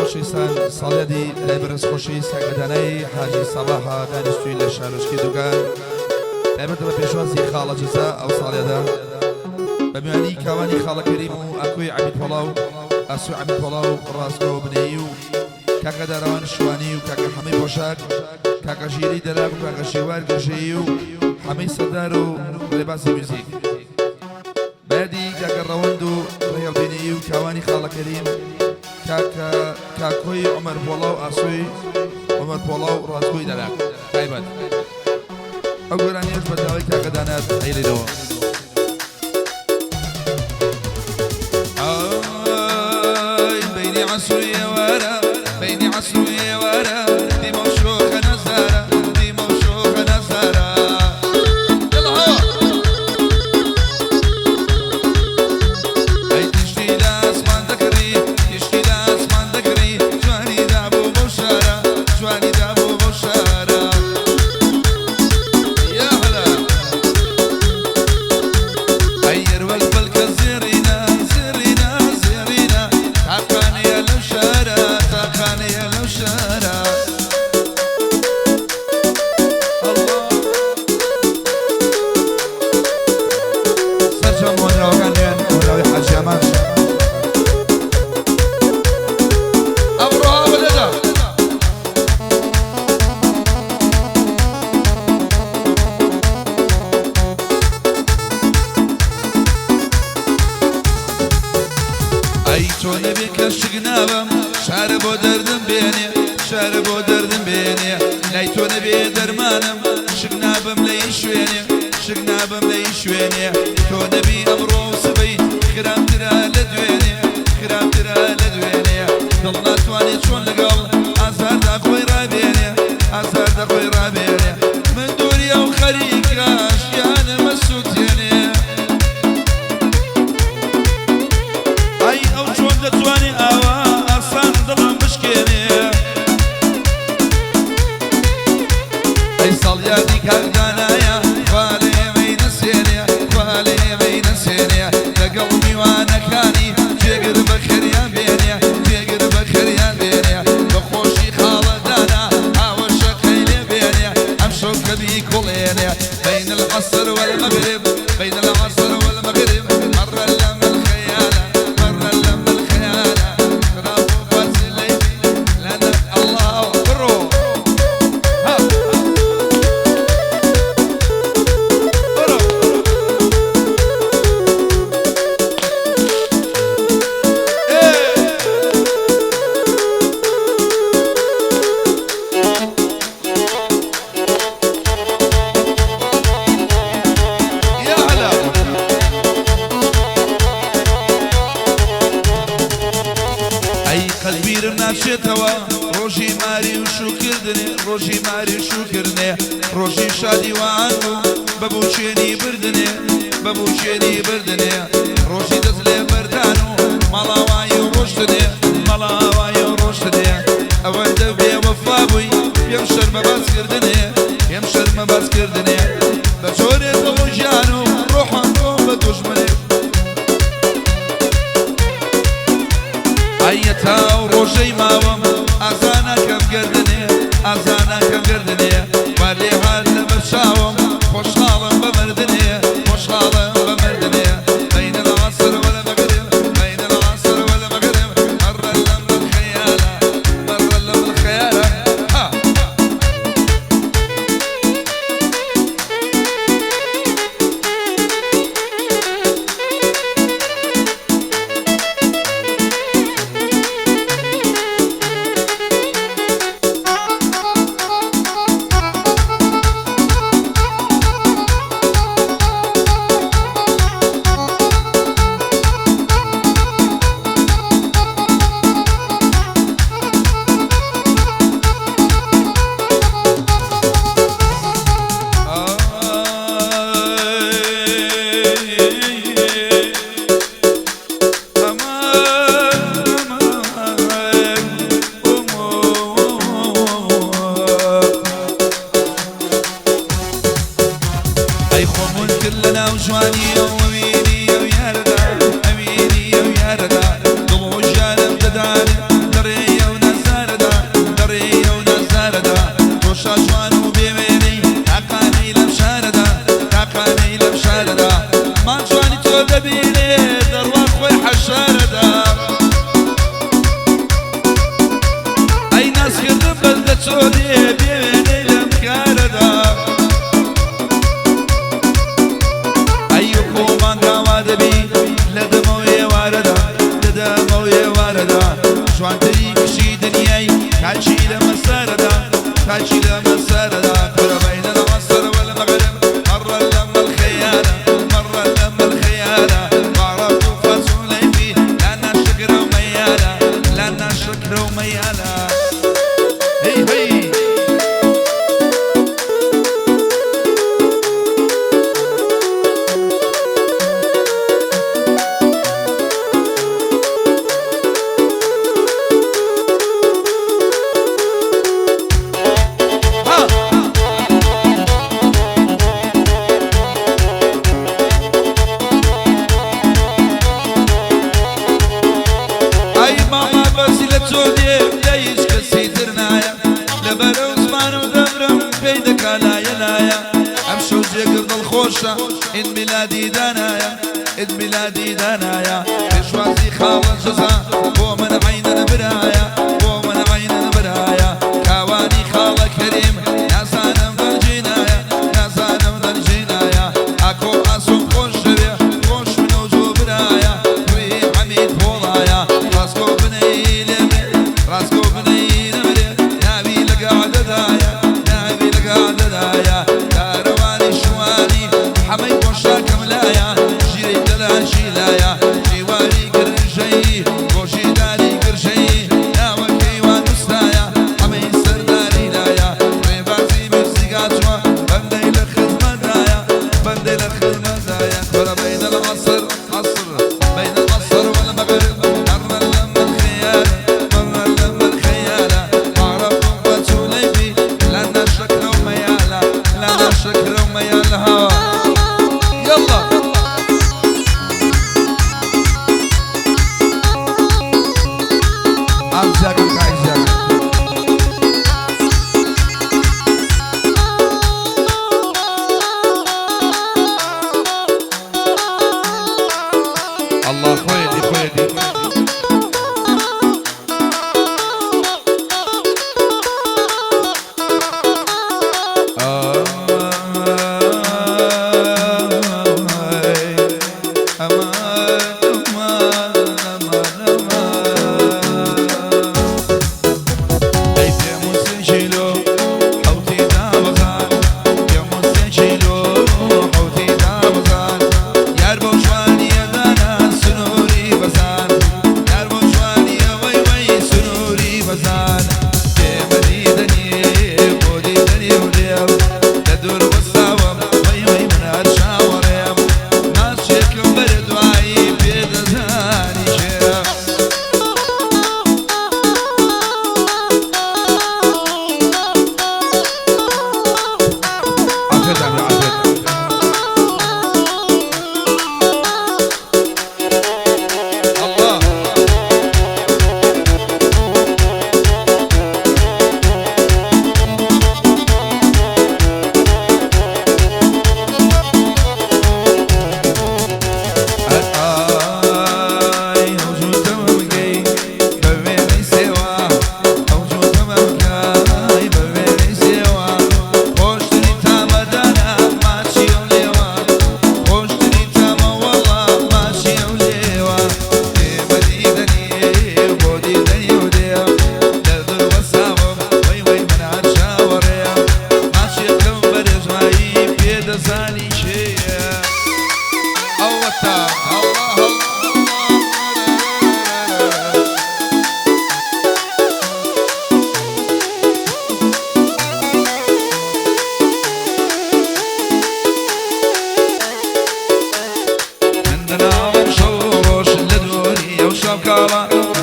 خۆشەویستان ساڵیادی لای بەرز خۆشەویست سەگەدانەی حاجی سەباحە دانیشتووی لە شارۆچکەی دووگان تایبەتەوە پێشوازی خاڵە جەزا ئەو ساڵیادا بە میوانی کاوانی خاڵە کەریم و ئاکۆی عەبید پۆڵاو ئاسوی عەبید پۆڵاو ڕاستگۆ بنێیی و کاکە داراوان شوانی و کاکە حەمەی بۆشاک کاکە ژیری دەلاک و کاکە شێوار گەشەیی و حەمەی سەردار و لێباسی موزیک بەیادی کاکە ڕەوەند و ڕێهەڵبینەیی و کاوانی خاڵە کەریم کاکۆی عومەر پۆڵاو ئاسوی عومەر پۆڵاو ڕاستگۆی دەلاک تایبەت ئەو گۆرانیش بە داوای کاکە دانات ئەیلێنەوە بینی عەسوویە وارە بینی عەسوویە وارە دیمە و شۆخە نەزارە دیمە و شۆخە نەزارە ئەی تشتی لە ئاسمان دەکڕی تشتی لە ئاسمان دەکڕی جوانی دابوو بەو شارە جوانی دابوو بەو شارە یا هەلا ئەی یەروەک بەلکە زێڕینە زێڕینە زێڕینە تاقانەیە لەو شارە تاقانەیە لەو شارە سەرجەم هۆنراوەکان لێن هۆنراوی حاجی ئەمان ئەمڕۆ هەولێرە ئەی تۆ نەبێ کە شک نابم شارە بۆ دەردم بێنێ شارە بۆ دەردم بێنێ لای تۆ نەبێ دەرمانم شک نابم لە هیچ شوێنێ شک نابم لە هیچ شوێنێ تۆ نەبی ئەمڕۆ سبەی خرابترە لە دوێنێ خرابترە لە دوێنێ دڵ ناتوانێت چۆن لەگەڵ ئازاردا خۆی ڕابێنێ ئازاردا خۆی ڕابێنێ من دووری ئەو خەریکە ژیانمە سووتێنێ ئەی ئەو چۆن دەتوانێ ئاوا ئاسان دڵم بشکێنێ ئەی ساڵیادی کاکدانایە خوا لە ئێمەی نەسێنێ خوا لە ئێمەی نەسێنێ لەگەڵ میوانەکانی جێگر بە خەریان بێنێ جێگر بە خەریان بێنێ بە خۆشی خاڵەدانا هاوەشەکەی لێ بێنێ ئەم شەوکەبی کوڵێنێ بین العەسر والمەغرب بین العەسر والمەغرب مەڕە لەم الخەیالە مەڕە لەم الخەیالە خراپ و فەرزلەی لەنە ئەڵڵاو بڕۆ بڕۆ یا هەلا ئەی قەلبیرم ناچێتەوە ڕۆژی ماری و شوکردنێ ڕۆژی ماری و شوکردنێ ڕۆژی شادی وان بوو بە بوچێنی بردنێ بە بوچێنی بردنێ ڕۆژی دەست لێ بەردان و مەڵاوایی و ڕۆشتنێ مەڵاوایی و ڕۆشتنێ ئەوەندە بێوەفا بووی پێم شەرمە باسکردنێ پێم شەرمە باسکردنێ بە جۆرێتەوە ژیان و ڕۆحان تۆ بە دوژمنێ ئەیە تاو ڕۆژەی ماوەم ئازانەکەم گردنێ ئازانەکەم گردنێ وا لێ هات لە بەرچاوم خۆشحاڵم بە مردنێ خۆشحاڵم بە مردنێ بین العەسر والمەغرب بین العەسر والمەغرب مەڕە لەم الخەیالە مەڕە لەم الخەیالە عيد ميلادي دنايا عيد ميلادي دنايا بشوازي خاوة جزا بو من عين البرايا بو من عين البرايا كواني خالة كريم يا زانم در جنايا يا زانم در جنايا اكو اسو خوش بيه خوش من وجو برايا وي عميد بولايا راسكو بني لمي راسكو بني لمي نابي لقعد دايا نابي لقعد دايا كارواني شواني حمي بوشا كملايا جيري دلا شيلايا جيواني قرشي بوشي داري قرشي يا وكيوان مستايا حمي سرداري لايا ريبازي موسيقاتوا بندي لخدمة دايا بندي لخدمة دايا كرة بين العصر عصر بين العصر والمغرب مرة لما الخيال مرة لما الخيالة معرف قوة ليبي لنا شكل وميالة لنا شكل وميال هوا يلا عايزك عايزك الله خويدي خويدي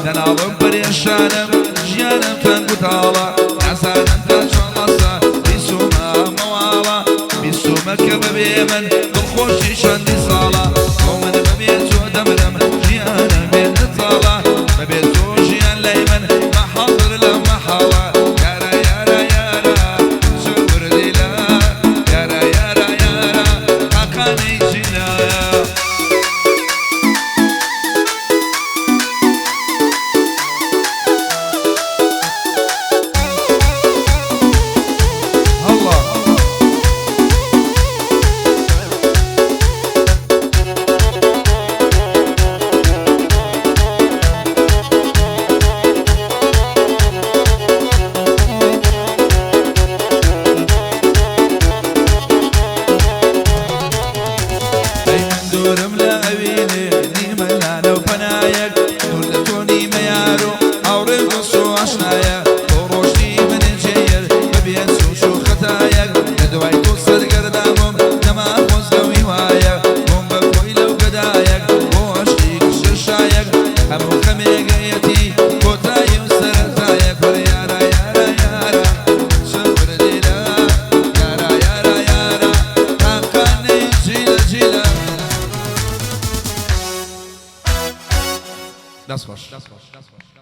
دنالم بريشانم جيانم تنقطالا عسانم تشلصا بسوما موالا بسوما كبابي من بالخوشي شاندي صالا ومن ببيتو دمرم جيانا بين طالا ببيتو جيان ليمن ما حاضر لما حالا يارا يارا يارا شكر ليلا يارا يارا يارا حقاني جنايا Das war's.